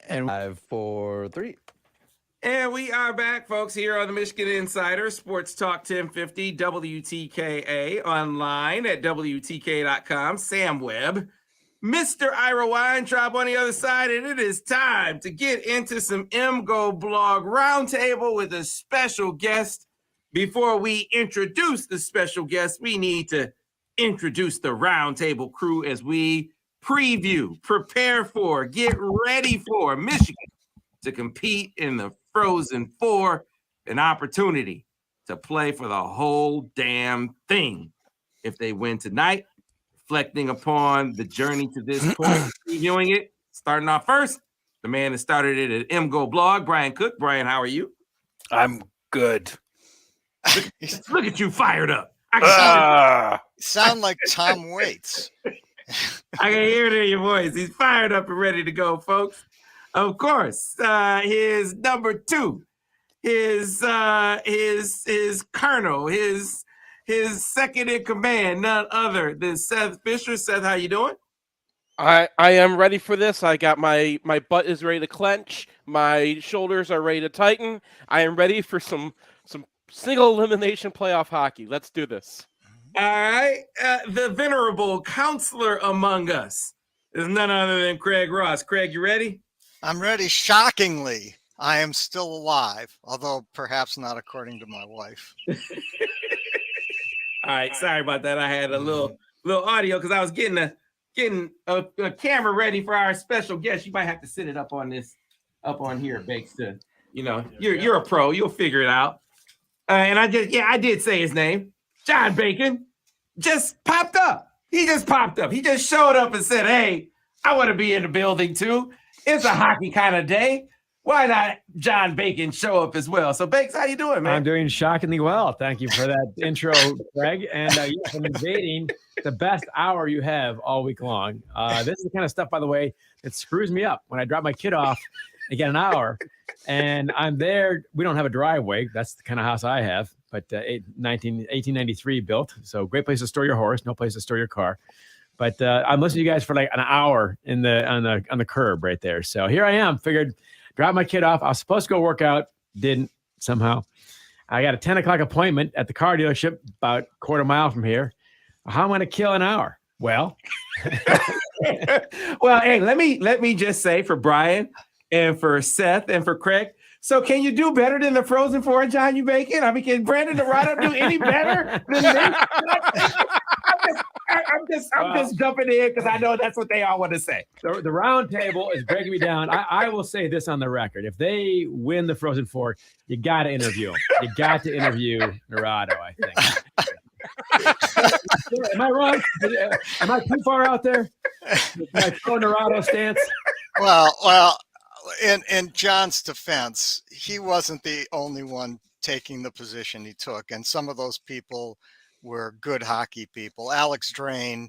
And 5, 4, 3. And we are back, folks, here on the Michigan Insider Sports Talk 1050 WTKA, online at WTK.com. Sam Webb, Mr. Ira Weintraub on the other side, and it is time to get into some MGoBlog Roundtable with a special guest. Before we introduce the special guest, we need to introduce the Roundtable crew as we preview, prepare for, get ready for Michigan to compete in the Frozen Four, an opportunity to play for the whole damn thing. If they win tonight, reflecting upon the journey to this point, reviewing it, starting off first, the man that started it at MGoBlog, Brian Cook. Brian, how are you? I'm good. Look at you fired up. Sound like Tom Waits. I can hear it in your voice. He's fired up and ready to go, folks. Of course, his number two, his colonel, his second in command, none other than Seth Fisher. Seth, how you doing? I am ready for this. I got my butt is ready to clench. My shoulders are ready to tighten. I am ready for some single elimination playoff hockey. Let's do this. All right. The venerable counselor among us is none other than Craig Ross. Craig, you ready? I'm ready. Shockingly, I am still alive, although perhaps not according to my wife. All right. Sorry about that. I had a little audio because I was getting a camera ready for our special guest. You might have to sit it up on here, Bakes. You're a pro. You'll figure it out. And I did say his name. John Bacon just popped up. He just popped up. He just showed up and said, "Hey, I want to be in the building too. It's a hockey kind of day. Why not John Bacon show up as well?" So, Bakes, how you doing, man? I'm doing shockingly well. Thank you for that intro, Greg. And yes, I'm invading the best hour you have all week long. This is the kind of stuff, by the way, that screws me up. When I drop my kid off, I get an hour, and I'm there. We don't have a driveway. That's the kind of house I have, but 1893 built. So great place to store your horse, no place to store your car. But I'm listening to you guys for like an hour on the curb right there. So here I am. Figured drop my kid off. I was supposed to go work out. Didn't somehow. I got a 10 o'clock appointment at the car dealership about a quarter mile from here. How am I going to kill an hour? Well, well, hey, let me just say for Brian and for Seth and for Craig. So can you do better than the Frozen Four, John U. Bacon? I mean, can Brandon Norado do any better than this? I'm just jumping in because I know that's what they all want to say. The round table is breaking me down. I will say this on the record. If they win the Frozen Four, you got to interview them. You got to interview Norado, I think. Am I wrong? Am I too far out there? My pro Norado stance? Well, in John's defense, he wasn't the only one taking the position he took. And some of those people were good hockey people. Alex Drain,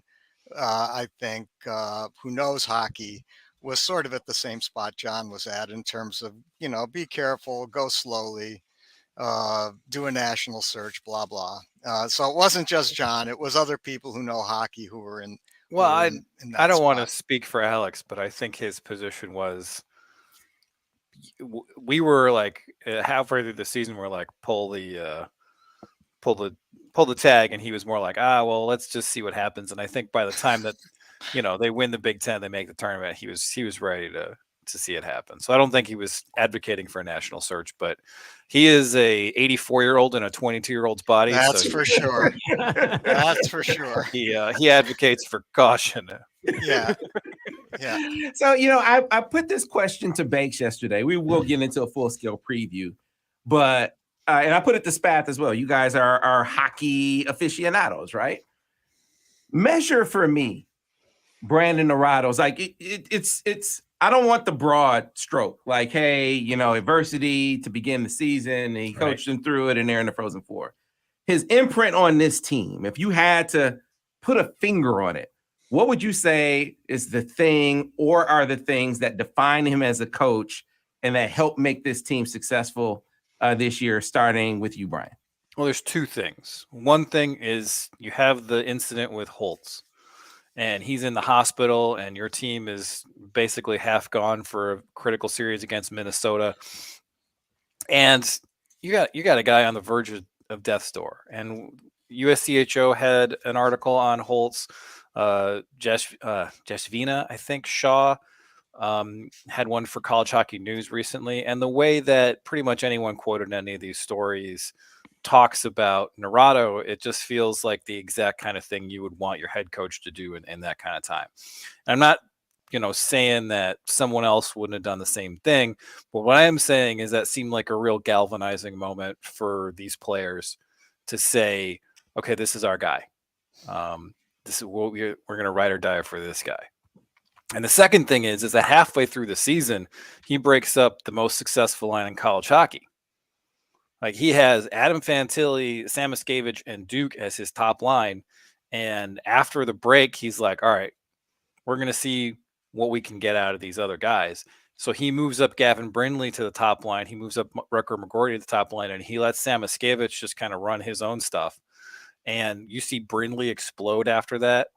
I think, who knows hockey, was sort of at the same spot John was at in terms of, be careful, go slowly, do a national search, blah, blah. So it wasn't just John. It was other people who know hockey who were in. Well, I don't want to spot. speak for Alex, but I think his position was we were like halfway through the season, we're like pull the tag, and he was more like, well, let's just see what happens. And I think by the time that they win the Big Ten, they make the tournament, he was ready to see it happen. So I don't think he was advocating for a national search, but he is a 84-year-old in a 22-year-old's body. That's for sure. That's for sure. He advocates for caution. Yeah. So, I put this question to Bakes yesterday. We will get into a full-scale preview, but and I put it to Spath as well. You guys are hockey aficionados, right? Measure for me, Brandon Norado's like it's. I don't want the broad stroke, like, hey, adversity to begin the season, and he coached them through it, and they're in the Frozen Four. His imprint on this team, if you had to put a finger on it, what would you say is the thing, or are the things that define him as a coach and that help make this team successful this year, starting with you, Brian? Well, there's two things. One thing is you have the incident with Holtz. and he's in the hospital, and your team is basically half gone for a critical series against Minnesota, and you got a guy on the verge of death's door. And USCHO had an article on Holtz. Jeshvina, I think Shaw had one for College Hockey News recently, and the way that pretty much anyone quoted any of these stories talks about Norado, it just feels like the exact kind of thing you would want your head coach to do in that kind of time. And I'm not, saying that someone else wouldn't have done the same thing, but what I am saying is that seemed like a real galvanizing moment for these players to say, okay, this is our guy. This is what we're going to ride or die for this guy. And the second thing is that halfway through the season, he breaks up the most successful line in college hockey. Like, he has Adam Fantilli, Sam Miscavige, and Duke as his top line. And after the break, he's like, all right, we're going to see what we can get out of these other guys. So he moves up Gavin Brindley to the top line. He moves up Rucker McGorty to the top line, and he lets Sam Miscavige just kind of run his own stuff. And you see Brindley explode after that.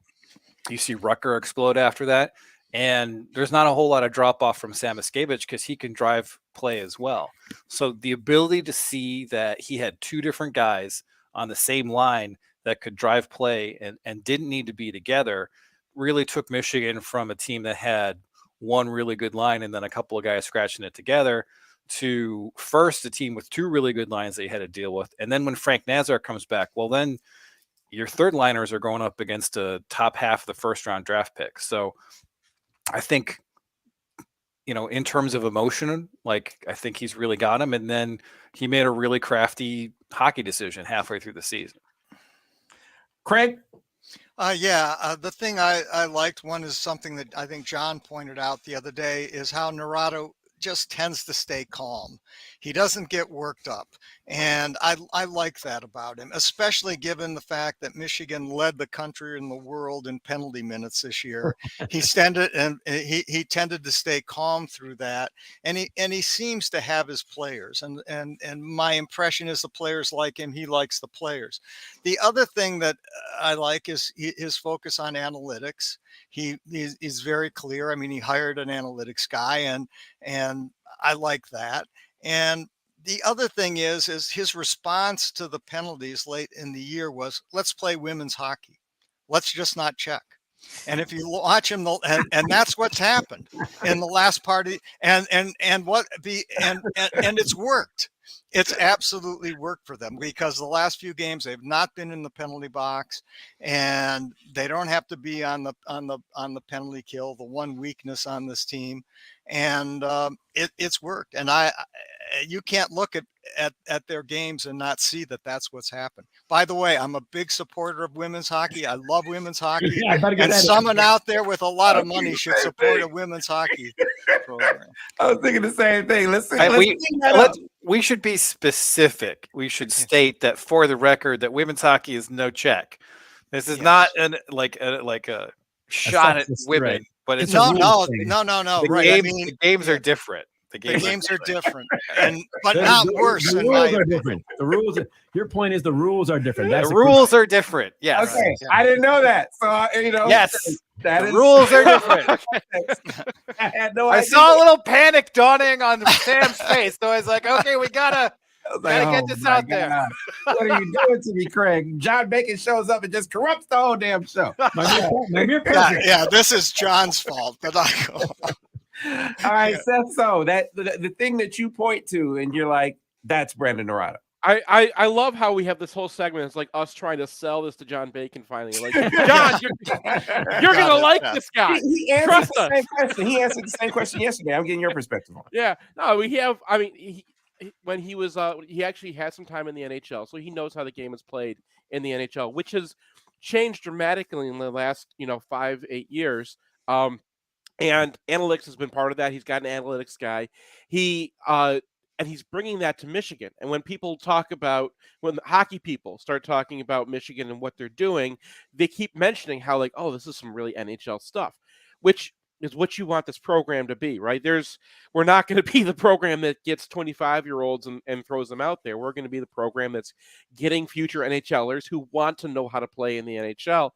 You see Rucker explode after that. And there's not a whole lot of drop off from Sam Miscavige because he can drive play as well. So the ability to see that he had two different guys on the same line that could drive play and didn't need to be together really took Michigan from a team that had one really good line and then a couple of guys scratching it together to first a team with two really good lines that you had to deal with. And then when Frank Nazar comes back, well, then your third liners are going up against a top half of the first round draft pick. So I think, in terms of emotion, like, I think he's really got him. And then he made a really crafty hockey decision halfway through the season. Craig? The thing I liked, one is something that I think John pointed out the other day, is how Norado just tends to stay calm. He doesn't get worked up. And I like that about him, especially given the fact that Michigan led the country and the world in penalty minutes this year. He tended to stay calm through that. And he seems to have his players. And my impression is the players like him. He likes the players. The other thing that I like is his focus on analytics. He's very clear. I mean, he hired an analytics guy, and I like that. And the other thing is his response to the penalties late in the year was, let's play women's hockey. Let's just not check. And if you watch him, and that's what's happened in the last party, and it's worked. It's absolutely worked for them, because the last few games they've not been in the penalty box, and they don't have to be on the penalty kill, the one weakness on this team, and it's worked. And you can't look at their games and not see that that's what's happened. By the way, I'm a big supporter of women's hockey. I love women's hockey. Yeah, and someone out there with a lot of money should support a women's hockey program. I was thinking the same thing. We should be specific. We should state that, for the record, that women's hockey is no check. This is not a shot at women, but it's no. The Right. The games are different. The games are different, but not worse. The rules are different. The rules. Your point is the rules are different. The rules are different. Yes. Okay. I didn't know that. So yes, the rules are different. I had no idea. I saw a little panic dawning on Sam's face, so I was like, okay, we gotta get this out there. What are you doing to me, Craig? John Bacon shows up and just corrupts the whole damn show. This is John's fault. But all right, Seth. So the thing that you point to, and you're like, that's Brandon Norado. I love how we have this whole segment. It's like us trying to sell this to John Bacon finally. Like, John, you're gonna like this guy. He answered the same question. He answered the same question yesterday. I'm getting your perspective on it. Yeah. No, we have. I mean, when he was, he actually had some time in the NHL, so he knows how the game is played in the NHL, which has changed dramatically in the last 5-8 years. And analytics has been part of that. He's got an analytics guy. And he's bringing that to Michigan. And when the hockey people start talking about Michigan and what they're doing, they keep mentioning how, like, oh, this is some really NHL stuff, which is what you want this program to be, right? We're not going to be the program that gets 25-year-olds and throws them out there. We're going to be the program that's getting future NHLers who want to know how to play in the NHL.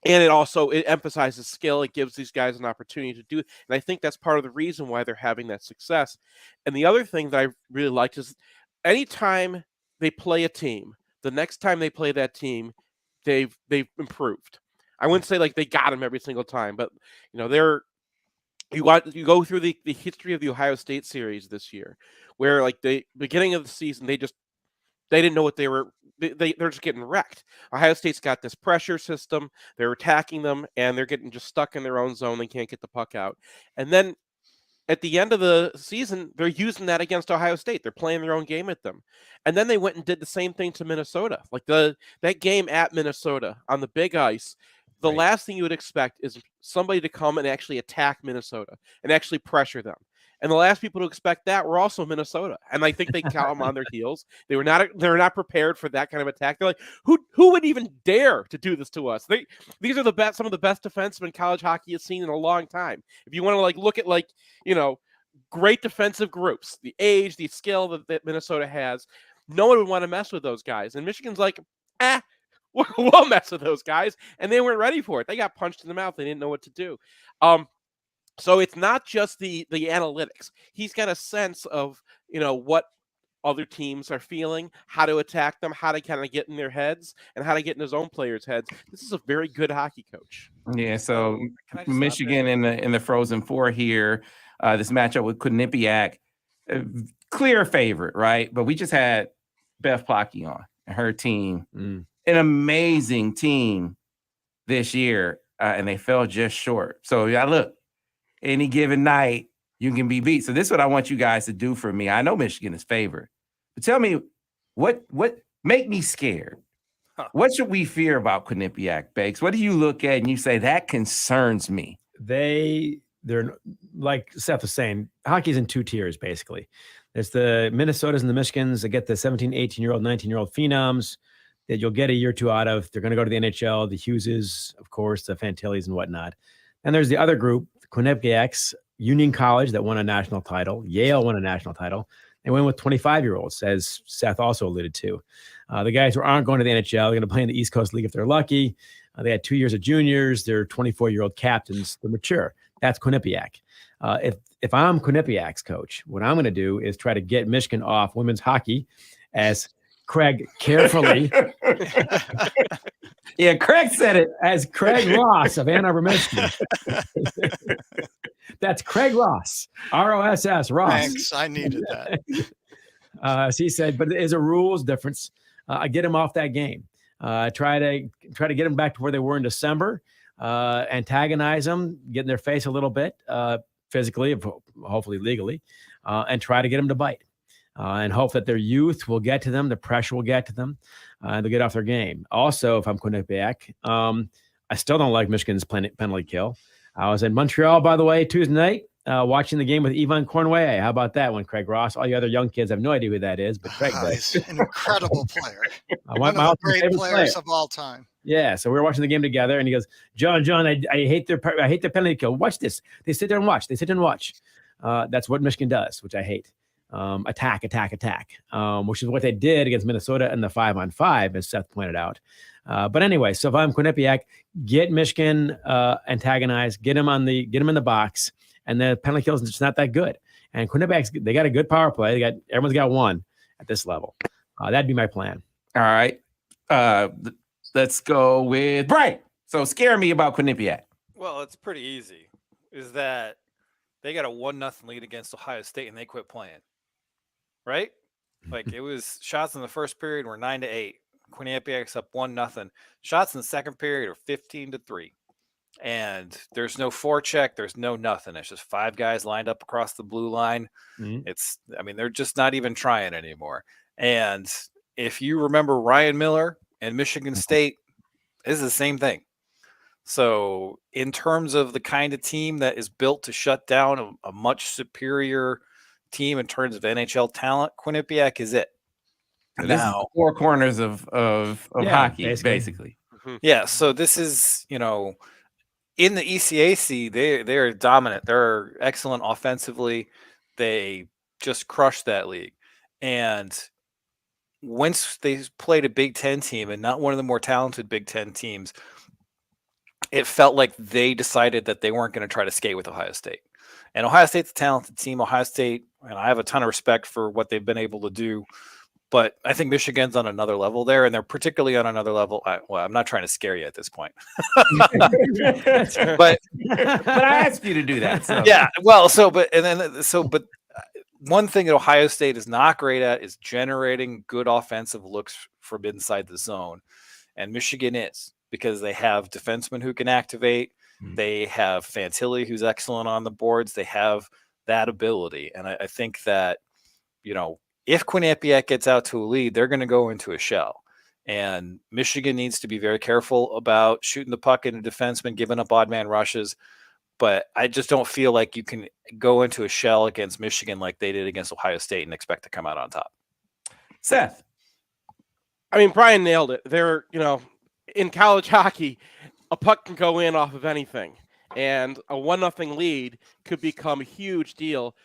And it emphasizes skill. It gives these guys an opportunity to do it. And I think that's part of the reason why they're having that success. And the other thing that I really liked is anytime they play a team, the next time they play that team, they've improved. I wouldn't say like they got them every single time, but you go through the history of the Ohio State series this year, where like the beginning of the season they didn't know what they're just getting wrecked. Ohio State's got this pressure system. They're attacking them, and they're getting just stuck in their own zone. They can't get the puck out. And then at the end of the season, they're using that against Ohio State. They're playing their own game at them. And then they went and did the same thing to Minnesota. Like that game at Minnesota on the big ice, the Right. last thing you would expect is somebody to come and actually attack Minnesota and actually pressure them. And the last people to expect that were also Minnesota. And I think they caught them on their heels. They're not prepared for that kind of attack. They're like, who would even dare to do this to us? These are some of the best defensemen college hockey has seen in a long time. If you want to like look at like, great defensive groups, the age, the skill that Minnesota has, no one would want to mess with those guys. And Michigan's like, we'll mess with those guys. And they weren't ready for it. They got punched in the mouth. They didn't know what to do. So it's not just the analytics. He's got a sense of, what other teams are feeling, how to attack them, how to kind of get in their heads, and how to get in his own players' heads. This is a very good hockey coach. Yeah, so Can I just Michigan in the Frozen Four here. This matchup with Quinnipiac, clear favorite, right? But we just had Beth Plocky on and her team, an amazing team this year, and they fell just short. So yeah, look, any given night you can be beat. So this is what I want you guys to do for me. I know Michigan is favored, but tell me what make me scared. Huh. What should we fear about Quinnipiac, Bakes? What do you look at and you say that concerns me? They're like Seth was saying, hockey's in two tiers, basically. There's the Minnesotas and the Michigans that get the 17, 18-year-old, 19-year-old phenoms that you'll get a year or two out of. They're going to go to the NHL, the Hugheses, of course, the Fantillis and whatnot. And there's the other group, Quinnipiacs, Union College that won a national title. Yale won a national title. They went with 25-year-olds, as Seth also alluded to. The guys who aren't going to the NHL, they're going to play in the East Coast League if they're lucky. They had 2 years of juniors. They're 24-year-old captains. They're mature. That's Quinnipiac. If I'm Quinnipiac's coach, what I'm going to do is try to get Michigan off women's hockey as Craig carefully. Yeah, Craig said it. As Craig Ross of Ann Arbor, Michigan. That's Craig Ross, ROSS, Ross. Thanks. I needed that. So he said, but there's a rules difference. I get him off that game. Try to get them back to where they were in December. Antagonize them, get in their face a little bit, physically, hopefully legally, and try to get them to bite. And hope that their youth will get to them, the pressure will get to them, and they'll get off their game. Also, if I'm Quinnipiac, I still don't like Michigan's penalty kill. I was in Montreal, by the way, Tuesday night, watching the game with Yvonne Cornway. How about that one, Craig Ross? All you other young kids have no idea who that is, but Craig does. He's an incredible player. One One of the great players of all time. Yeah, so we were watching the game together, and he goes, "John, I hate their penalty kill. Watch this. They sit there and watch. That's what Michigan does, which I hate. Attack, which is what they did against Minnesota in the 5-on-5, as Seth pointed out. But anyway, so if I'm Quinnipiac, get Michigan antagonized, get him in the box, and the penalty kill is just not that good. And Quinnipiac's, they got a good power play. Everyone's got one at this level. That'd be my plan. All right. Let's go with Brian. So scare me about Quinnipiac. Well, it's pretty easy. Is that they got a 1-0 lead against Ohio State and they quit playing. Right? Like it was shots in the first period were 9-8. Quinnipiac's up 1-0. Shots in the second period are 15-3. And there's no forecheck, there's no nothing. It's just 5 guys lined up across the blue line. Mm-hmm. They're just not even trying anymore. And if you remember Ryan Miller and Michigan State, is the same thing. So in terms of the kind of team that is built to shut down a much superior team in terms of NHL talent, Quinnipiac is it. This is the 4 corners of hockey, basically. Yeah. So this is, in the ECAC, they're dominant. They're excellent offensively. They just crushed that league. And once they played a Big Ten team and not one of the more talented Big Ten teams, it felt like they decided that they weren't going to try to skate with Ohio State. And Ohio State's a talented team. Ohio State, and I have a ton of respect for what they've been able to do. But I think Michigan's on another level there, and they're particularly on another level. I'm not trying to scare you at this point. but I asked you to do that. So. Yeah, well, but one thing that Ohio State is not great at is generating good offensive looks from inside the zone. And Michigan is, because they have defensemen who can activate. They have Fantilli, who's excellent on the boards. They have that ability. And I think that, if Quinnipiac gets out to a lead, they're going to go into a shell. And Michigan needs to be very careful about shooting the puck into defensemen, giving up odd man rushes. But I just don't feel like you can go into a shell against Michigan like they did against Ohio State and expect to come out on top. Seth. I mean, Brian nailed it. They're, in college hockey, a puck can go in off of anything. And a 1-0 lead could become a huge deal.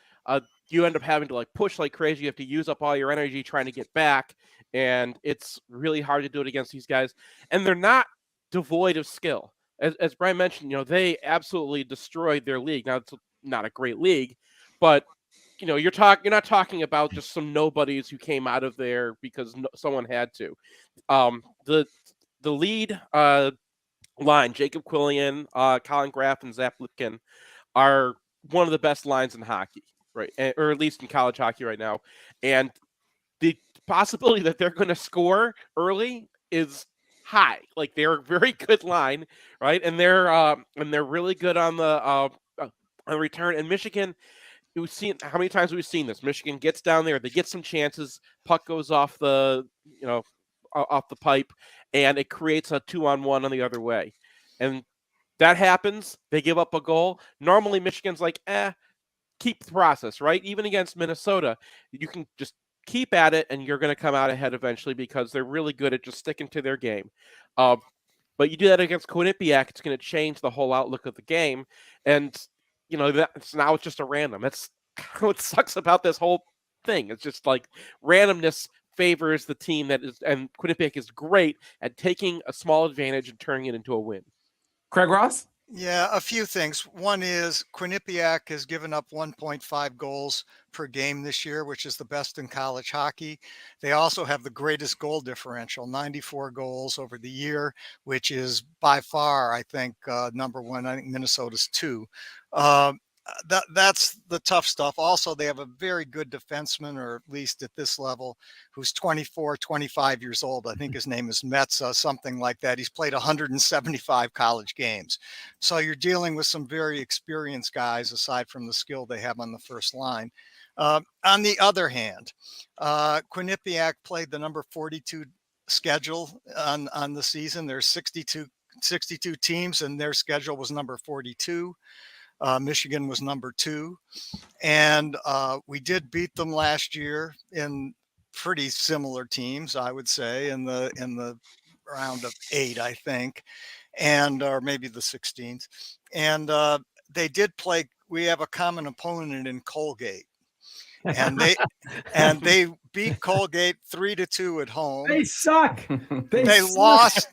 You end up having to push like crazy. You have to use up all your energy trying to get back. And it's really hard to do it against these guys. And they're not devoid of skill. As Brian mentioned, they absolutely destroyed their league. Now, it's not a great league, but you're not talking about just some nobodies who came out of there because someone had to. The lead line, Jacob Quillian, Colin Graff, and Zach Lipkin, are one of the best lines in hockey, right? Or at least in college hockey right now. And the possibility that they're going to score early is high. They're a very good line, right? And they're really good on the return. And Michigan, we've seen how many times we've seen this. Michigan gets down there, they get some chances, puck goes off the off the pipe, and it creates a 2-on-1 on the other way. And that happens. They give up a goal. Normally, Michigan's keep the process, right? Even against Minnesota, you can just keep at it, and you're going to come out ahead eventually because they're really good at just sticking to their game. But you do that against Quinnipiac, it's going to change the whole outlook of the game. And, now it's just a random. That's what sucks about this whole thing. It's just randomness favors the team that is, and Quinnipiac is great at taking a small advantage and turning it into a win. Craig Ross? Yeah, a few things. One is Quinnipiac has given up 1.5 goals per game this year, which is the best in college hockey. They also have the greatest goal differential, 94 goals over the year, which is by far, I think, number one. I think Minnesota's 2. That's the tough stuff. Also, they have a very good defenseman, or at least at this level, who's 24, 25 years old. I think his name is Metza, something like that. He's played 175 college games. So you're dealing with some very experienced guys, aside from the skill they have on the first line. On the other hand, Quinnipiac played the number 42 schedule on the season. There's 62 teams, and their schedule was number 42. Michigan was number 2, and we did beat them last year in pretty similar teams, I would say, in the round of 8, I think, and or maybe the 16th. And they did play. We have a common opponent in Colgate, and they beat Colgate 3-2 at home. They suck. They lost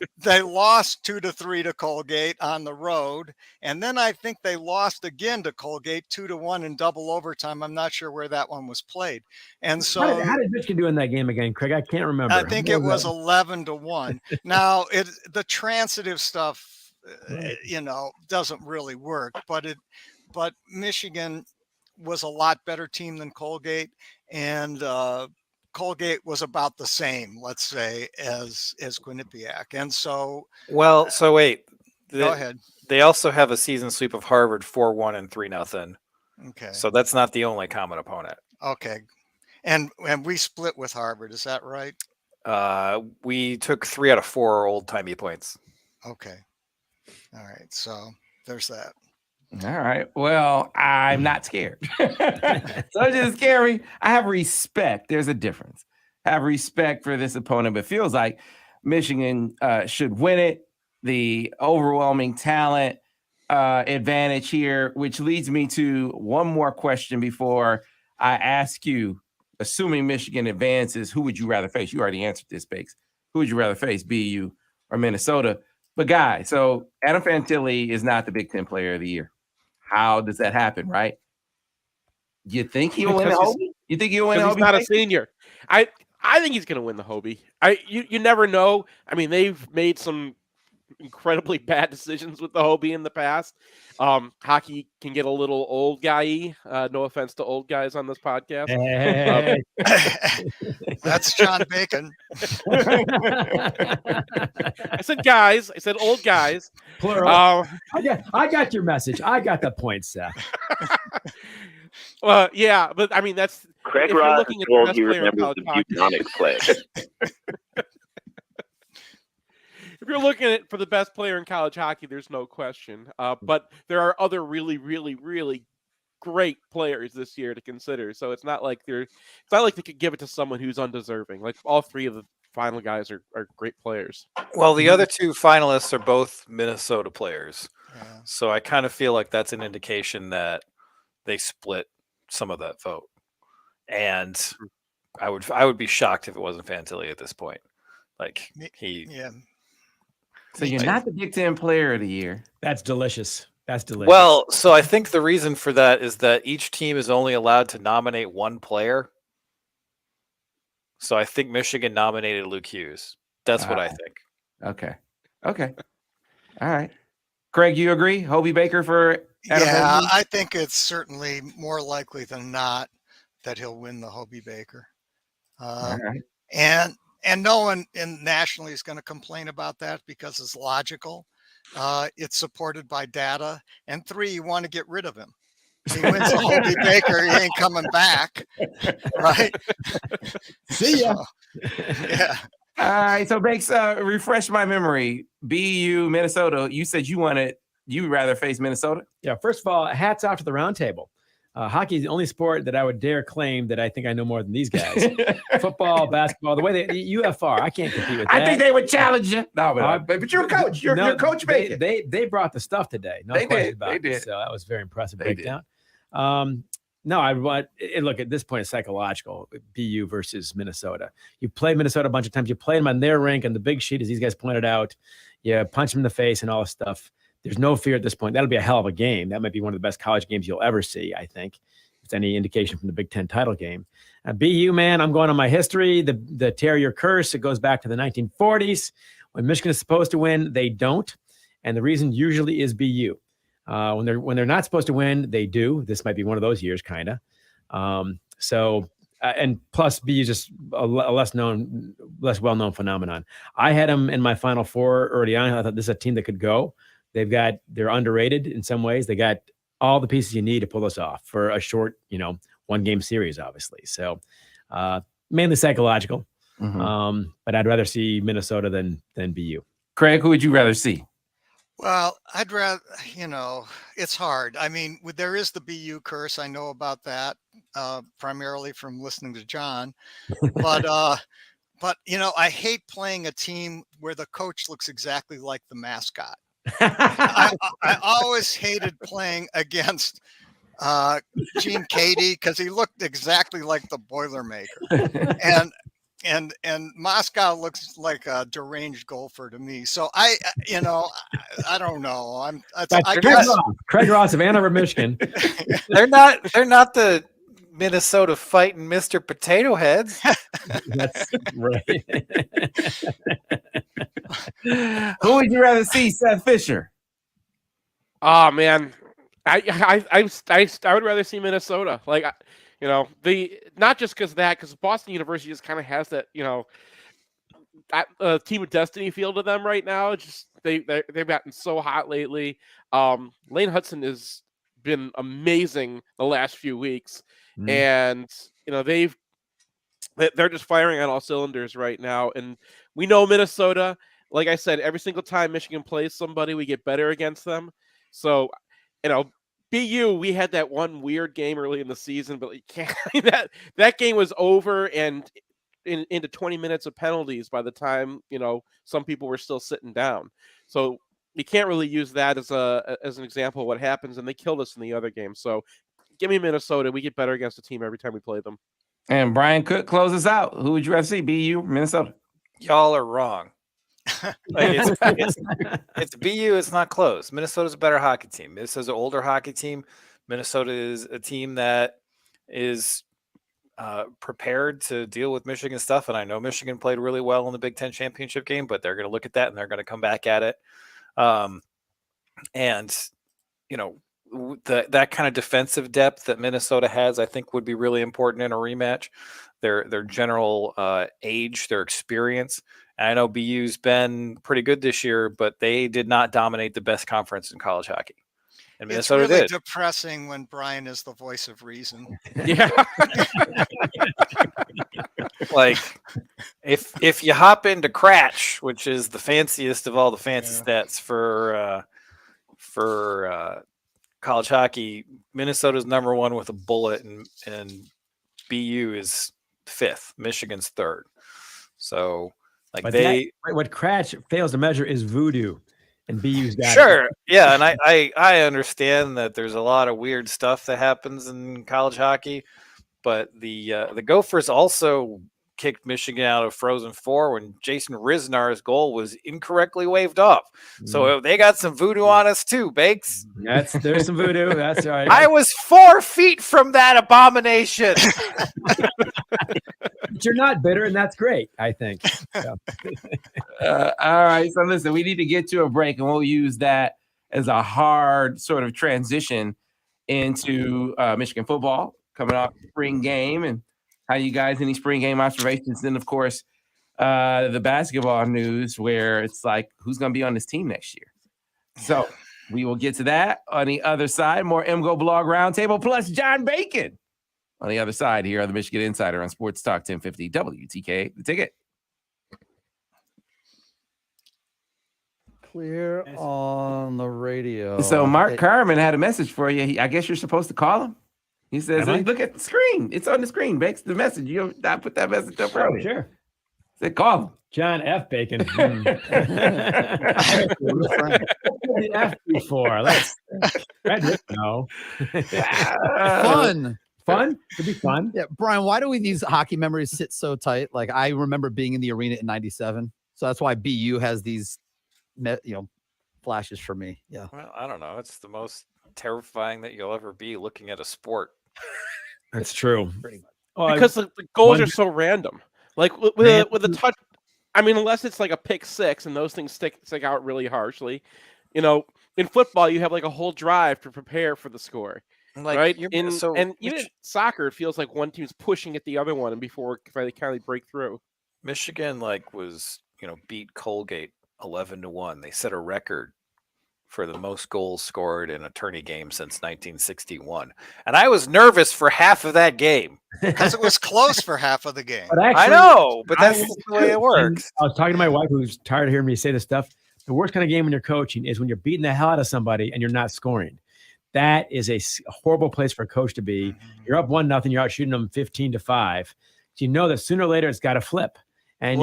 2-3 to Colgate on the road, and then I think they lost again to Colgate 2-1 in double overtime. I'm not sure where that one was played. And so how did Michigan do in that game again, Craig? I can't remember. I think it was 11-1. Now the transitive stuff, doesn't really work, but Michigan was a lot better team than Colgate, and Colgate was about the same, let's say, as Quinnipiac. And so wait. Go ahead. They also have a season sweep of Harvard 4-1 and 3-0. Okay. So that's not the only common opponent. Okay. And we split with Harvard, is that right? We took 3 out of 4 old-timey points. Okay. All right. So there's that. All right. Well, I'm not scared. So it doesn't scare me. I have respect. There's a difference. I have respect for this opponent, but it feels like Michigan should win it. The overwhelming talent advantage here, which leads me to one more question before I ask you, assuming Michigan advances, who would you rather face? You already answered this, Bakes. Who would you rather face, BU or Minnesota? But guys, so Adam Fantilli is not the Big Ten Player of the Year. How does that happen, right? You think he'll win the Hobey? You think he'll win the He's Hobey? not a senior. I think he's going to win the Hobey. You never know. I mean, they've made some incredibly bad decisions with the Hobey in the past. Hockey can get a little old guy-y. No offense to old guys on this podcast. Hey. That's John Bacon. I said guys. I said old guys. Plural. I got your message. I got the point, Seth. Well, yeah, but I mean that's Craig if you're Ross looking at the told best he player in remembers college the hockey. Butonic play. If you're looking at for the best player in college hockey, there's no question. But there are other really, really, really great players this year to consider. So it's not like they could give it to someone who's undeserving. Like all three of the final guys are great players. Well, the other two finalists are both Minnesota players. Yeah. So I kind of feel like that's an indication that they split some of that vote. And I would be shocked if it wasn't Fantilli at this point. Like Yeah. So you're not the Big Ten Player of the Year. That's delicious. That's delicious. Well, so I think the reason for that is that each team is only allowed to nominate one player. So I think Michigan nominated Luke Hughes. That's what I think. Okay. All right. Craig, you agree? Hobey Baker for Adam Yeah, Fantilli? I think it's certainly more likely than not that he'll win the Hobey Baker. All right. And no one nationally is going to complain about that because it's logical. It's supported by data. And 3, you want to get rid of him. If he wins the Hobey Baker, he ain't coming back. Right? See ya. Yeah. All right. So Bakes, refresh my memory. BU, Minnesota. You said you'd rather face Minnesota? Yeah. First of all, hats off to the roundtable. Hockey is the only sport that I would dare claim that I think I know more than these guys. Football, basketball, the way UFR, I can't compete with that. I think they would challenge you. No, but you're a coach. You're Coach Bacon. They brought the stuff today. No They question did. about They it. did. So that was very impressive They breakdown. No, I want look at this point. It's psychological. BU versus Minnesota. You play Minnesota a bunch of times. You play them on their rink, and the big sheet, as these guys pointed out, you punch them in the face and all this stuff. There's no fear at this point. That'll be a hell of a game. That might be one of the best college games you'll ever see, I think. If it's any indication from the Big Ten title game. BU, man, I'm going on my history. The Terrier curse, it goes back to the 1940s. When Michigan is supposed to win, they don't. And the reason usually is BU. When they're not supposed to win, they do. This might be one of those years, kind of. And plus, BU is just a less well-known phenomenon. I had them in my Final Four early on. I thought this is a team that could go. They're underrated in some ways. They got all the pieces you need to pull this off for a short, one-game series, obviously. So mainly psychological. Mm-hmm. But I'd rather see Minnesota than BU. Craig, who would you rather see? Well, I'd rather, it's hard. I mean, there is the BU curse. I know about that primarily from listening to John. But, I hate playing a team where the coach looks exactly like the mascot. I always hated playing against Gene Cady because he looked exactly like the Boilermaker, and Moscow looks like a deranged golfer to me. So I don't know. I guess Craig Ross of Ann Arbor, Michigan. They're not the Minnesota fighting Mr. Potato Heads. That's right. Who would you rather see, Seth Fisher? Oh man, I would rather see Minnesota. Like, not just because Boston University just kind of has that that team of destiny feel to them right now. Just they've gotten so hot lately. Lane Hudson has been amazing the last few weeks, and they're just firing on all cylinders right now. And we know Minnesota. Like I said, every single time Michigan plays somebody, we get better against them. So, BU, we had that one weird game early in the season, but you can't, that game was over and into 20 minutes of penalties by the time, some people were still sitting down. So you can't really use that as an example of what happens, and they killed us in the other game. So give me Minnesota. We get better against the team every time we play them. And Brian Cook closes out. Who would you rather see, BU, Minnesota? Y'all are wrong. Like it's BU. It's not close. Minnesota's a better hockey team. Minnesota's an older hockey team. Minnesota is a team that is prepared to deal with Michigan stuff. And I know Michigan played really well in the Big Ten championship game, but they're going to look at that and they're going to come back at it. And you know, that kind of defensive depth that Minnesota has, I think, would be really important in a rematch. Their general age, their experience. And I know BU's been pretty good this year, but they did not dominate the best conference in college hockey. And Minnesota it's really did. depressing when Brian is the voice of reason. Yeah. Like if you hop into Cratch, which is the fanciest of all the fancy stats for college hockey, Minnesota's number one with a bullet, and BU is fifth. Michigan's third. So like what Cratch fails to measure is voodoo, and BU's got sure, yeah, and I understand that there's a lot of weird stuff that happens in college hockey, but the Gophers also kicked Michigan out of Frozen Four when Jason Riznar's goal was incorrectly waved off. So they got some voodoo on us too, Bakes. There's some voodoo. That's right. I was 4 feet from that abomination. But you're not bitter, and that's great, I think. So. All right. So listen, we need to get to a break, and we'll use that as a hard sort of transition into Michigan football coming off the spring game, and how you guys, any spring game observations. Then, of course, the basketball news, where it's like, who's going to be on this team next year? So we will get to that on the other side. More MGoBlog Roundtable plus John Bacon on the other side here on the Michigan Insider on Sports Talk 1050 WTK. The Ticket. Clear on the radio. So Mark Carmen had a message for you. I guess you're supposed to call him. He says, look at the screen. It's on the screen. Bakes the message. I put that message up earlier. Sure. Said, call him. John F. Bacon. What the F before? Let's no. Fun. Could be fun. Yeah, Brian, why do these hockey memories sit so tight? Like, I remember being in the arena in '97. So that's why BU has these, flashes for me. Yeah. Well, I don't know. It's the most terrifying that you'll ever be looking at a sport. That's true. Pretty much. Because the goals are so random. Like with a touch, I mean, unless it's like a pick six and those things stick out really harshly. In football, you have like a whole drive to prepare for the score, Like, right? And even soccer, it feels like one team's pushing at the other one, and before they kind of break through. Michigan was beat Colgate 11-1. They set a record for the most goals scored in a tourney game since 1961. And I was nervous for half of that game. Because it was close for half of the game. But actually, I know, but that's the way it works. I was talking to my wife, who's tired of hearing me say this stuff. The worst kind of game when you're coaching is when you're beating the hell out of somebody and you're not scoring. That is a horrible place for a coach to be. You're up 1-0, you're out shooting them 15-5. So you know that sooner or later it's got to flip. And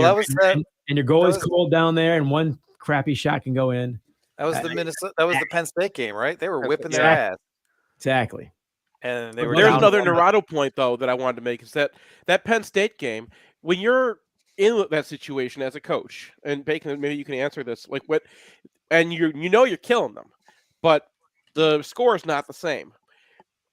and your goal is cold down there, and one crappy shot can go in. That was the Penn State game, right? They were whipping their ass. Exactly. And they were. There's another Norado point though that I wanted to make, is that Penn State game, when you're in that situation as a coach, and Bacon, maybe you can answer this, like what, and you're killing them, but the score is not the same.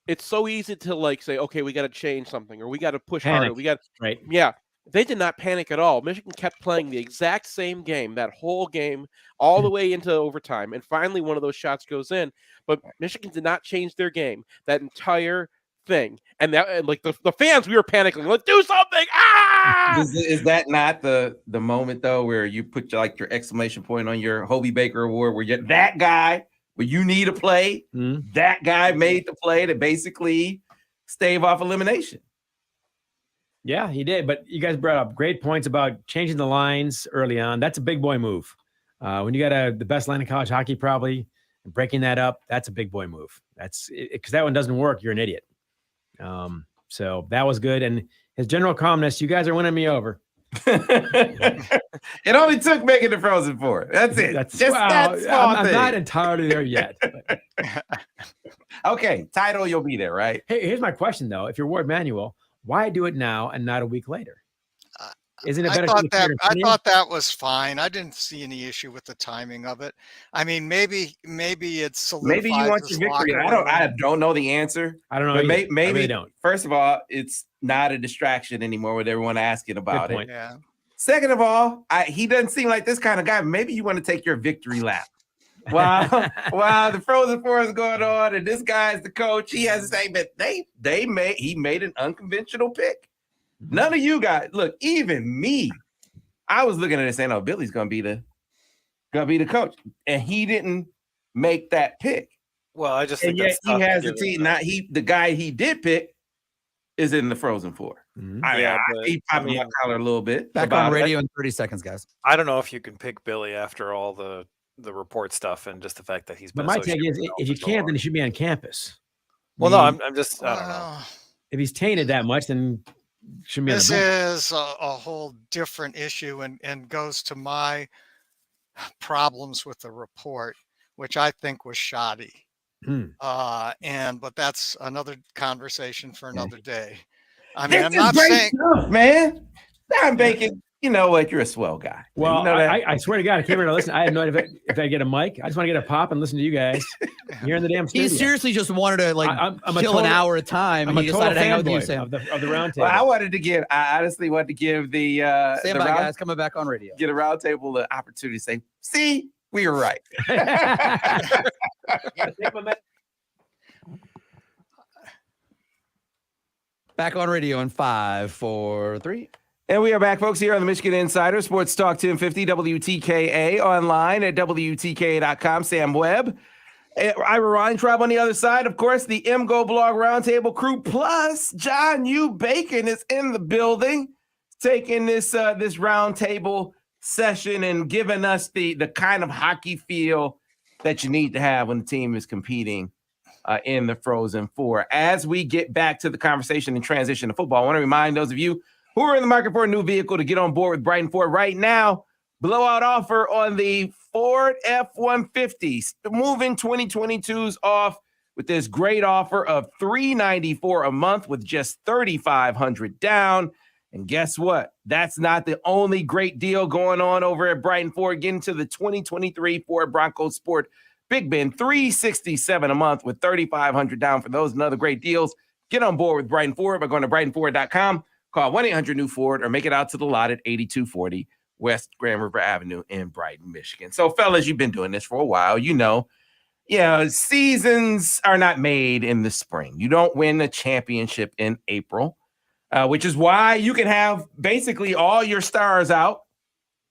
It's so easy to say, okay, we got to change something, or we got to push harder. Right. Yeah. They did not panic at all. Michigan kept playing the exact same game, that whole game, all the way into overtime. And finally, one of those shots goes in. But Michigan did not change their game that entire thing. And the fans, we were panicking. Let's do something! Ah! Is that not the moment though where you put your exclamation point on your Hobey Baker award, where you're that guy, where you need a play, that guy made the play to basically stave off elimination? Yeah, he did. But you guys brought up great points about changing the lines early on. That's a big boy move. When you got the best line in college hockey, probably, and breaking that up, that's a big boy move. That's because that one doesn't work. You're an idiot. So that was good. And his general calmness, you guys are winning me over. It only took making the Frozen Four. That's it. That's just that small I'm thing. not entirely there yet. But. Okay, title, you'll be there, right? Hey, here's my question though. If you're Ward Manuel, why do it now and not a week later? Isn't it I better? thought that was fine. I didn't see any issue with the timing of it. I mean, maybe it solidifies Maybe you want his your victory. locker I room. don't know the answer. I don't know. But Either. maybe I really don't. first of all, it's not a distraction anymore with everyone asking about it. point. Yeah. Second of all, he doesn't seem like this kind of guy. Maybe you want to take your victory lap. While the Frozen Four is going on, and this guy is the coach. He has a statement. He made an unconventional pick. None of you guys, look, even me. I was looking at it saying, "Oh, Billy's gonna be the coach," and he didn't make that pick. Well, I just And think yet that's he tough has a given team. the- The guy he did pick is in the Frozen Four. Mhm. He popped my collar a little bit. Back about on it. radio in 30 seconds, guys. I don't know if you can pick Billy after all the report stuff and just the fact that he's been. But my take associated is, with if you Elvis so can't, long. then he should be on campus. Well, no, I'm just. I don't know. Well, If he's tainted that much, then shouldn't be on this the bench. is a whole different issue and goes to my problems with the report, which I think was shoddy. But that's another conversation for another day. I mean, I'm not saying, stuff, man. Don Bacon, you know what? You're a swell guy. Well, you know that? I swear to God, I came here to listen. I had no idea if I get a mic. I just want to get a pop and listen to you guys here in the damn studio. He seriously just wanted to I'm a kill total- an hour at a time. I'm and a he total decided to hang out with you, fanboy Sam. of the round table. Well, I honestly wanted to give the Stand by, guys. Coming back on radio. get a round table the opportunity to say, see, we were right. Back on radio in 5, 4, 3. And we are back, folks, here on the Michigan Insider Sports Talk 1050 WTKA, online at WTKA.com. Sam Webb, Ira Weintraub on the other side. Of course, the MGoBlog Roundtable Crew, plus John U. Bacon is in the building, taking this roundtable session and giving us the kind of hockey feel that you need to have when the team is competing in the Frozen Four. As we get back to the conversation and transition to football, I want to remind those of you who are in the market for a new vehicle to get on board with Brighton Ford right now. Blowout offer on the Ford F-150. Moving 2022s off with this great offer of $394 a month with just $3,500 down. And guess what? That's not the only great deal going on over at Brighton Ford. Get into the 2023 Ford Bronco Sport Big Ben, $367 a month with $3,500 down for those and other great deals. Get on board with Brighton Ford by going to BrightonFord.com. Call 1-800-NEW-FORD or make it out to the lot at 8240 West Grand River Avenue in Brighton, Michigan. So, fellas, you've been doing this for a while. You know, seasons are not made in the spring. You don't win a championship in April, which is why you can have basically all your stars out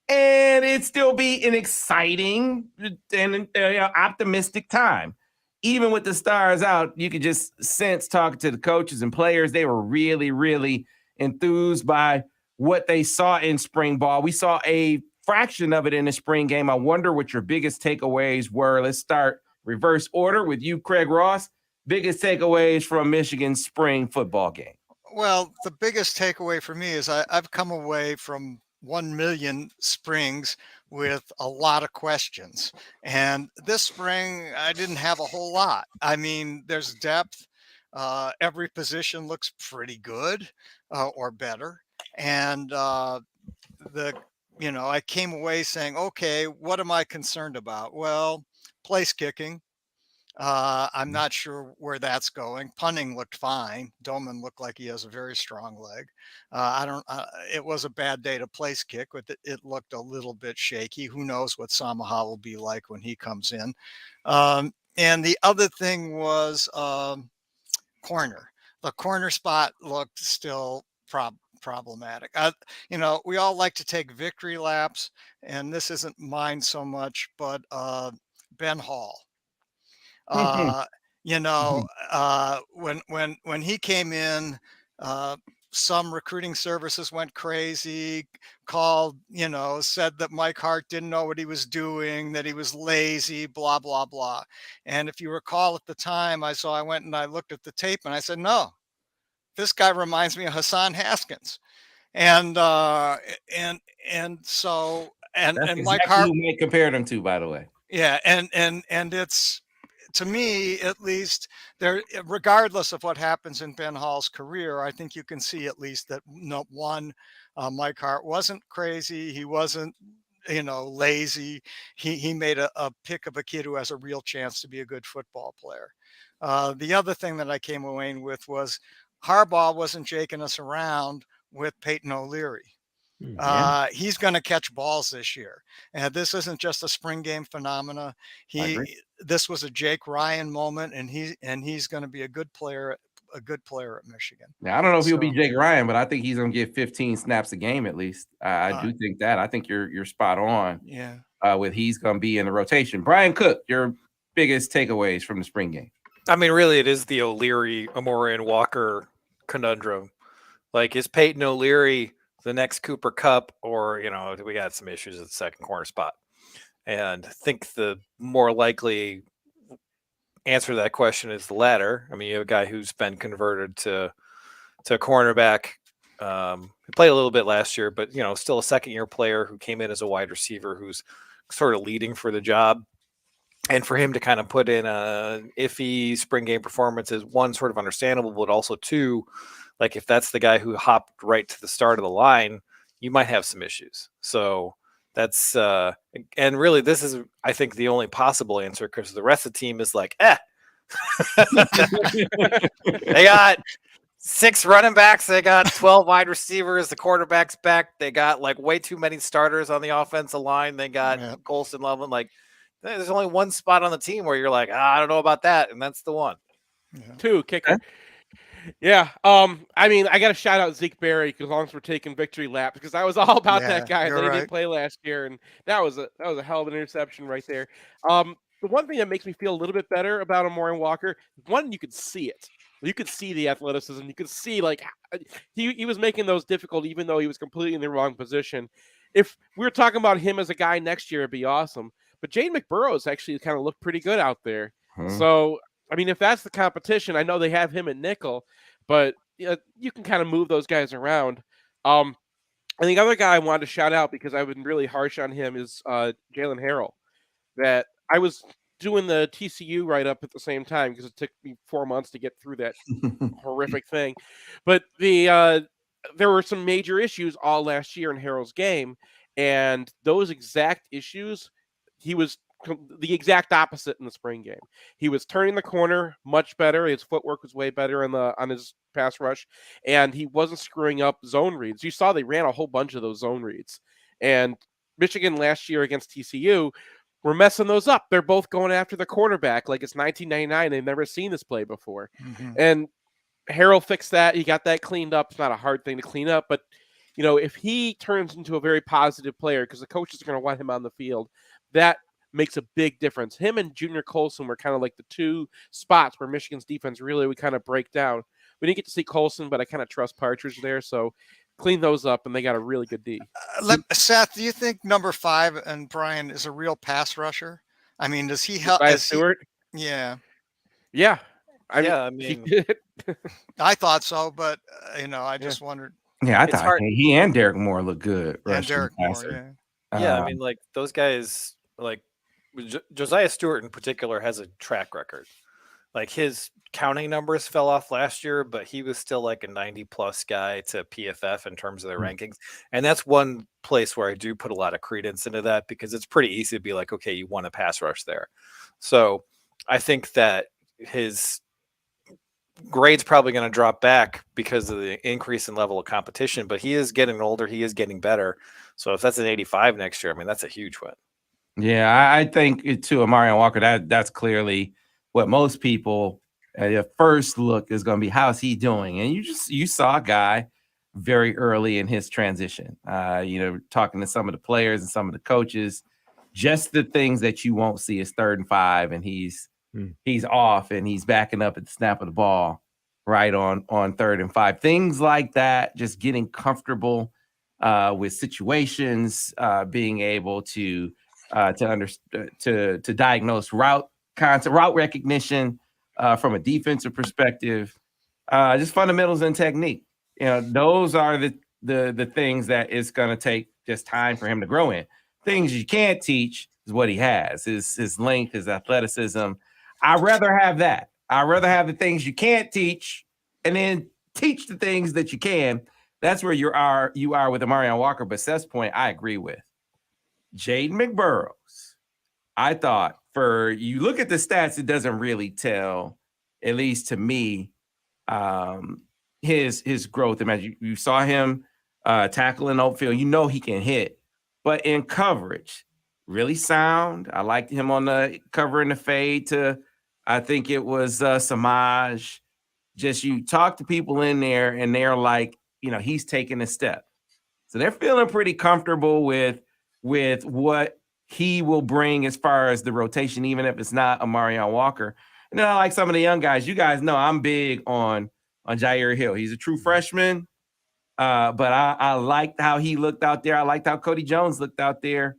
and it still be an exciting and optimistic time. Even with the stars out, you could just sense talking to the coaches and players, they were really, really enthused by what they saw in spring ball. We saw a fraction of it in the spring game. I wonder what your biggest takeaways were. Let's start reverse order with you, Craig Ross. Biggest takeaways from Michigan's spring football game. well, the biggest takeaway for me is I've come away from 1 million springs with a lot of questions. And this spring, I didn't have a whole lot. I mean, there's depth. Every position looks pretty good or better. And I came away saying, okay, what am I concerned about? Well, place kicking. I'm not sure where that's going. Punting looked fine. Doman looked like he has a very strong leg. It was a bad day to place kick, but it looked a little bit shaky. Who knows what Samaha will be like when he comes in. And the other thing was corner. The corner spot looked still problematic. We all like to take victory laps, and this isn't mine so much, but Ben Hall. When he came in, some recruiting services went crazy, said that Mike Hart didn't know what he was doing, that he was lazy, blah, blah, blah. And if you recall at the time, I went and I looked at the tape and I said, no, this guy reminds me of Hassan Haskins. And Mike Exactly Hart, who Mike compared him to, by the way. yeah. And it's to me, at least, there, regardless of what happens in Ben Hall's career, I think you can see at least that Mike Hart wasn't crazy. He wasn't, lazy. He made a pick of a kid who has a real chance to be a good football player. The other thing that I came away with was Harbaugh wasn't jaking us around with Peyton O'Leary. He's going to catch balls this year, and this isn't just a spring game phenomena. This was a Jake Ryan moment, and he's going to be a good player at Michigan. Now, I don't know if he'll be Jake Ryan, but I think he's going to get 15 snaps a game at least. I do think that. I think you're spot on. Yeah. With he's going to be in the rotation. Brian Cook, your biggest takeaways from the spring game? I mean, really, it is the O'Leary, Amorian Walker conundrum. Like, is Peyton O'Leary the next Cooper Kupp, or, we got some issues at the second corner spot? And I think the more likely answer to that question is the latter. I mean, you have a guy who's been converted to cornerback. He played a little bit last year, but, still a second-year player who came in as a wide receiver who's sort of leading for the job. And for him to kind of put in a iffy spring game performance is, one, sort of understandable, but also two, like, if that's the guy who hopped right to the start of the line, you might have some issues. So that's and really this is, I think, the only possible answer, because the rest of the team is like, they got 6 running backs, they got 12 wide receivers, the quarterback's back, they got like way too many starters on the offensive line, they got Colston, Loveland, like, there's only one spot on the team where you're like, I don't know about that, and that's the one. 2 kicker. Yeah. I mean, I got to shout out Zeke Berry, as long as we're taking victory lap, because I was all about that guy. They didn't play last year, and that was a hell of an interception right there. The one thing that makes me feel a little bit better about Amorian Walker, one, you could see it. You could see the athleticism. You could see, like, he was making those difficult, even though he was completely in the wrong position. If we were talking about him as a guy next year, it'd be awesome. But Jane McBurroughs actually kind of looked pretty good out there. So, I mean, if that's the competition, I know they have him at nickel, but you can kind of move those guys around. And the other guy I wanted to shout out, because I've been really harsh on him, is Jalen Harrell. That I was doing the TCU write-up at the same time, because it took me 4 months to get through that horrific thing. But there were some major issues all last year in Harrell's game, and those exact issues, he was the exact opposite in the spring game. He was turning the corner much better. His footwork was way better on his pass rush, and he wasn't screwing up zone reads. You saw they ran a whole bunch of those zone reads, and Michigan last year against TCU were messing those up. They're both going after the quarterback like it's 1999. They've never seen this play before. And Harrell fixed that. He got that cleaned up. It's not a hard thing to clean up, but if he turns into a very positive player, because the coaches are going to want him on the field, that makes a big difference. Him and Junior Colson were kind of like the 2 spots where Michigan's defense really would kind of break down. We didn't get to see Colson, but I kind of trust Partridge there. So clean those up, and they got a really good D. Seth, do you think number 5 and Brian is a real pass rusher? I mean, does he help? Stewart? Yeah. I mean, I thought so, but I just wondered. Yeah, I thought he and Derek Moore look good. And Derek Moore, I mean, like, those guys, like Josiah Stewart in particular, has a track record. Like, his counting numbers fell off last year, but he was still like a 90+ guy to PFF in terms of their rankings. And that's one place where I do put a lot of credence into that, because it's pretty easy to be like, okay, you won a pass rush there. So I think that his grade's probably going to drop back because of the increase in level of competition, but he is getting older. He is getting better. So if that's an 85 next year, I mean, that's a huge win. Yeah, I think to Amorian Walker, that's clearly what most people at your first look is going to be, how's he doing? And you saw a guy very early in his transition, talking to some of the players and some of the coaches, just the things that you won't see is 3rd and 5, and he's off and he's backing up at the snap of the ball right on 3rd and 5. Things like that, just getting comfortable with situations, being able to diagnose route recognition from a defensive perspective, just fundamentals and technique. Those are the things that it's going to take just time for him to grow in. Things you can't teach is what he has, his length, his athleticism. I'd rather have that. I'd rather have the things you can't teach and then teach the things that you can. That's where you are with Amarion Walker. But Seth's point, I agree with. Jaden McBurrows, I thought, for you look at the stats, it doesn't really tell, at least to me, his growth. Imagine you saw him tackle in open field. You know he can hit, but in coverage, really sound. I liked him on the cover in the fade to, I think it was Samaj. Just you talk to people in there and they're like, he's taking a step. So they're feeling pretty comfortable with what he will bring as far as the rotation, even if it's not Amarion Walker. And then I like some of the young guys. You guys know I'm big on Jair Hill. He's a true freshman, but I liked how he looked out there. I liked how Cody Jones looked out there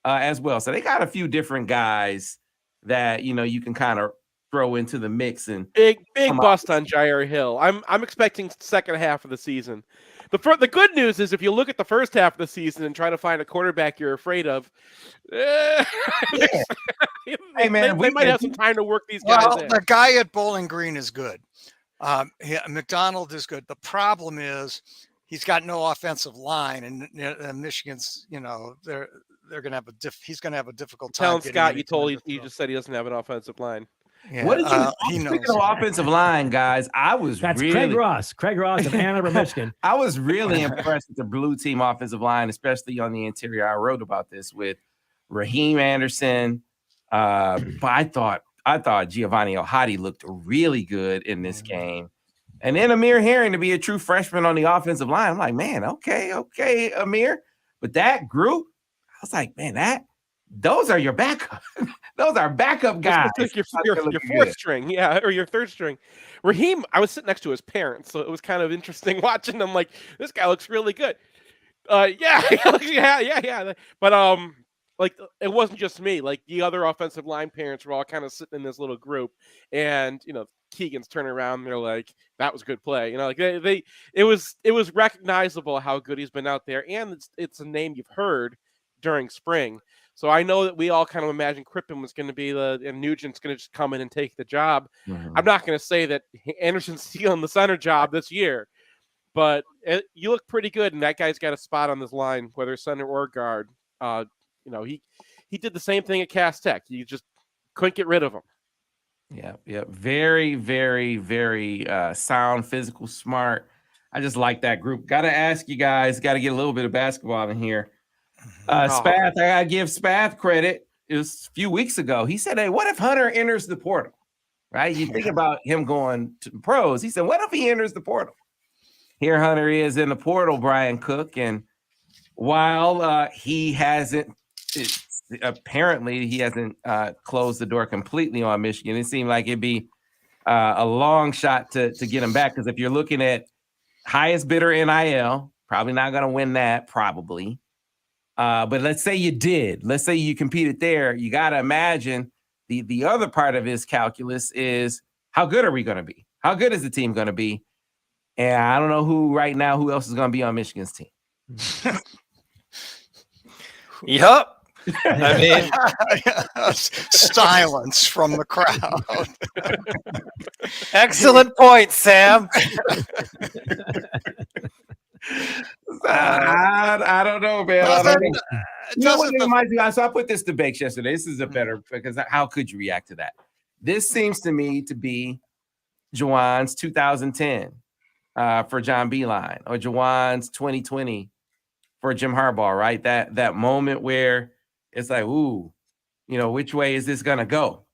as well. So they got a few different guys that you can kind of throw into the mix. And big bust on Jair Hill. I'm expecting second half of the season. The good news is if you look at the first half of the season and try to find a quarterback you're afraid of, Hey man, they might have some time to work these guys in. The guy at Bowling Green is good. McDonald is good. The problem is he's got no offensive line, and Michigan's, they're going to have he's going to have a difficult time. Telling Scott, you just said he doesn't have an offensive line. Yeah, what did you speaking of offensive line, guys? That's Craig Ross of Ann Arbor, Michigan. I was really impressed with the blue team offensive line, especially on the interior. I wrote about this with Raheem Anderson. But I thought Giovanni Ohadi looked really good in this game. And then Amir Herring to be a true freshman on the offensive line. I'm like, man, okay, Amir. But that group, I was like, man, those are your backup. Those are backup guys. Like your fourth string, or your third string. Raheem, I was sitting next to his parents, so it was kind of interesting watching them. Like, this guy looks really good. Yeah. But like, it wasn't just me. Like, the other offensive line parents were all kind of sitting in this little group, and Keegan's turning around. And they're like, "That was good play." Like it was recognizable how good he's been out there, and it's a name you've heard during spring. So I know that we all kind of imagined Crippen was going to be and Nugent's going to just come in and take the job. Mm-hmm. I'm not going to say that Anderson's stealing the center job this year, but you look pretty good, and that guy's got a spot on this line, whether center or guard. He did the same thing at Cass Tech. You just couldn't get rid of him. Yeah. Very, very, very sound, physical, smart. I just like that group. Got to ask you guys, got to get a little bit of basketball in here. Spath, I gotta give Spath credit. It was a few weeks ago. He said, "Hey, what if Hunter enters the portal?" Right? You think about him going to the pros. He said, "What if he enters the portal?" Here, Hunter is in the portal, Brian Cook, and while he hasn't closed the door completely on Michigan, it seemed like it'd be a long shot to get him back. Because if you're looking at highest bidder NIL, probably not going to win that, probably. But let's say you did. Let's say you competed there. You got to imagine the other part of his calculus is how good are we going to be? How good is the team going to be? And I don't know who else is going to be on Michigan's team. Yup. I mean, silence from the crowd. Excellent point, Sam. I don't know, man. So I put this to Bakes yesterday. This is a better, because how could you react to that? This seems to me to be Juwan's 2010 for John Beilein, or Juwan's 2020 for Jim Harbaugh, right? That moment where it's like, ooh, which way is this gonna go,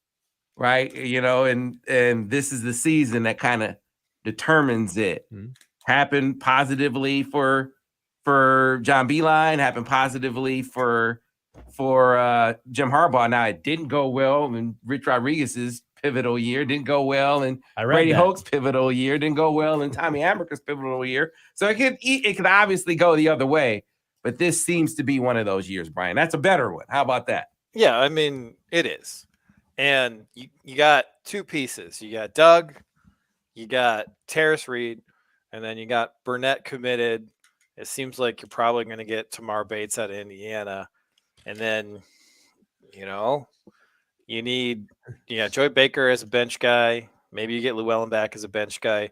right? And this is the season that kind of determines it. Mm-hmm. Happened positively for John Beilein, happened positively for Jim Harbaugh. Now, it didn't go well in Rich Rodriguez's pivotal year, didn't go well in Brady Hoke's pivotal year, didn't go well in Tommy Amaker's pivotal year. So it could obviously go the other way, but this seems to be one of those years, Brian. That's a better one. How about that? Yeah, I mean, it is. And you got two pieces. You got Doug, you got Terrace Reed, and then you got Burnett committed. It seems like you're probably going to get Tamar Bates out of Indiana. And then, you You need, Joey Baker as a bench guy. Maybe you get Llewellyn back as a bench guy,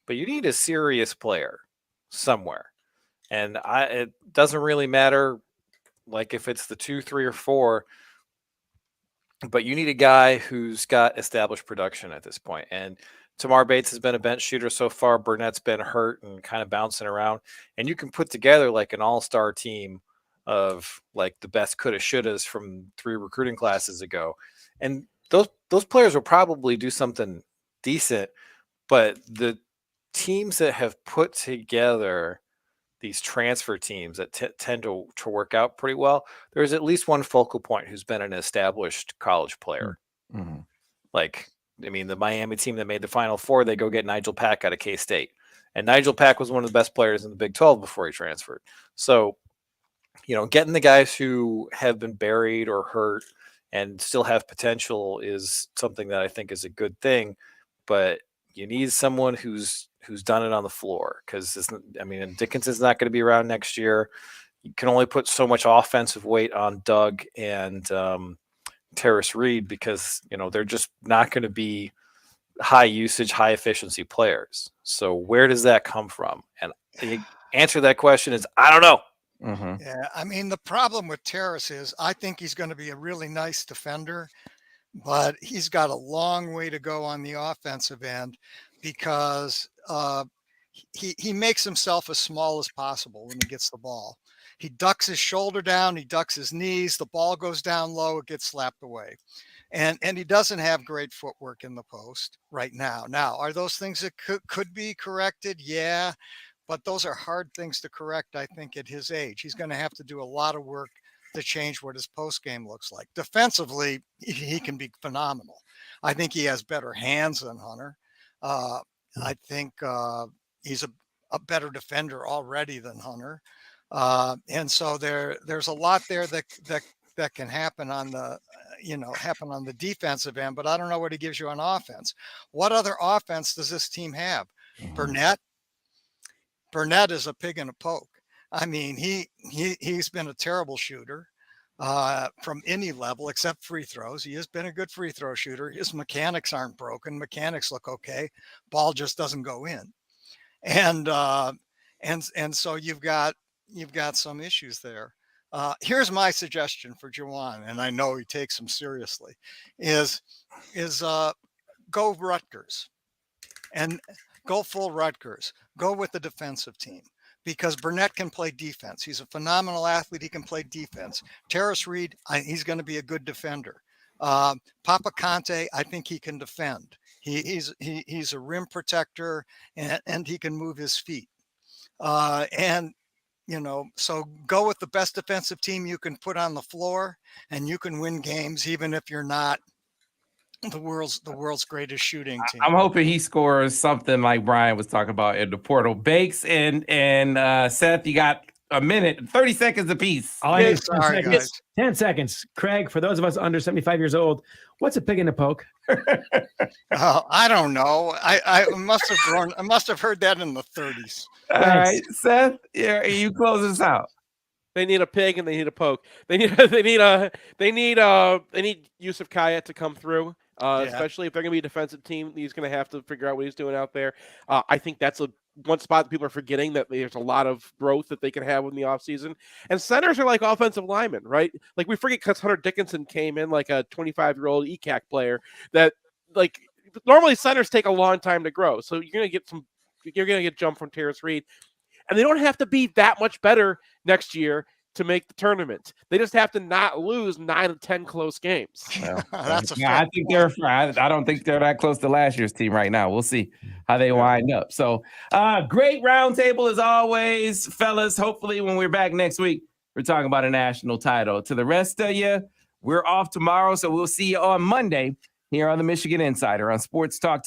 but you need a serious player somewhere. And it doesn't really matter, like if it's the 2, 3, or 4, but you need a guy who's got established production at this point. And Tamar Bates has been a bench shooter so far. Burnett's been hurt and kind of bouncing around. And you can put together like an all-star team of like the best coulda, shouldas from 3 recruiting classes ago. And those players will probably do something decent, but the teams that have put together these transfer teams that tend to work out pretty well, there's at least one focal point who's been an established college player. Mm-hmm. Like, I mean, the Miami team that made the Final Four, they go get Nigel Pack out of K-State. And Nigel Pack was one of the best players in the Big 12 before he transferred. So, getting the guys who have been buried or hurt and still have potential is something that I think is a good thing. But you need someone who's done it on the floor, because Dickinson's not going to be around next year. You can only put so much offensive weight on Doug and Terrace Reed, because they're just not going to be high usage, high efficiency players. So where does that come from? And the answer to that question is I don't know. Mm-hmm. Yeah, I mean, the problem with Terrace is I think he's going to be a really nice defender, but he's got a long way to go on the offensive end, because he makes himself as small as possible when he gets the ball. He ducks his shoulder down, he ducks his knees, the ball goes down low, it gets slapped away. And he doesn't have great footwork in the post right now. Now, are those things that could be corrected? Yeah, but those are hard things to correct, I think, at his age. He's going to have to do a lot of work to change what his post game looks like. Defensively, he can be phenomenal. I think he has better hands than Hunter. I think he's a better defender already than Hunter. And so there's a lot there that can happen on the defensive end, but I don't know what he gives you on offense. What other offense does this team have? Mm-hmm. Burnett is a pig in a poke. I mean, he's been a terrible shooter from any level except free throws. He has been a good free throw shooter. His mechanics aren't broken. Mechanics look okay. Ball just doesn't go in. And so you've got some issues there. Here's my suggestion for Juwan, and I know he takes them seriously, is go Rutgers and go full Rutgers. Go with the defensive team, because Burnett can play defense. He's a phenomenal athlete. He can play defense. Terrace Reed, he's going to be a good defender. Papa Conte, I think he can defend. He's a rim protector, and he can move his feet. So go with the best defensive team you can put on the floor, and you can win games even if you're not the world's greatest shooting team. I'm hoping he scores something like Brian was talking about in the portal. Bakes and Seth, you got a minute, 30 seconds apiece. All I need is 10 Sorry, seconds. guys. 10 seconds. Craig, for those of us under 75 years old, what's a pig in a poke? I don't know. I must have heard that in the 30s. All right, Seth, you close us out. They need a pig and they need a poke. They need Yusuf Kayat to come through. Especially if they're going to be a defensive team, he's going to have to figure out what he's doing out there. I think that's one spot that people are forgetting, that there's a lot of growth that they can have in the offseason. And centers are like offensive linemen, right? Like, we forget because Hunter Dickinson came in like a 25-year-old ECAC player that, like, normally centers take a long time to grow. So you're going to get jump from Terrace Reed. And they don't have to be that much better next year to make the tournament. They just have to not lose 9 of 10 close games. Well, That's a I think I don't think they're that close to last year's team right now. We'll see how they wind up. So great roundtable as always, fellas. Hopefully when we're back next week, we're talking about a national title. To the rest of you, we're off tomorrow, so we'll see you on Monday here on the Michigan Insider on Sports Talk.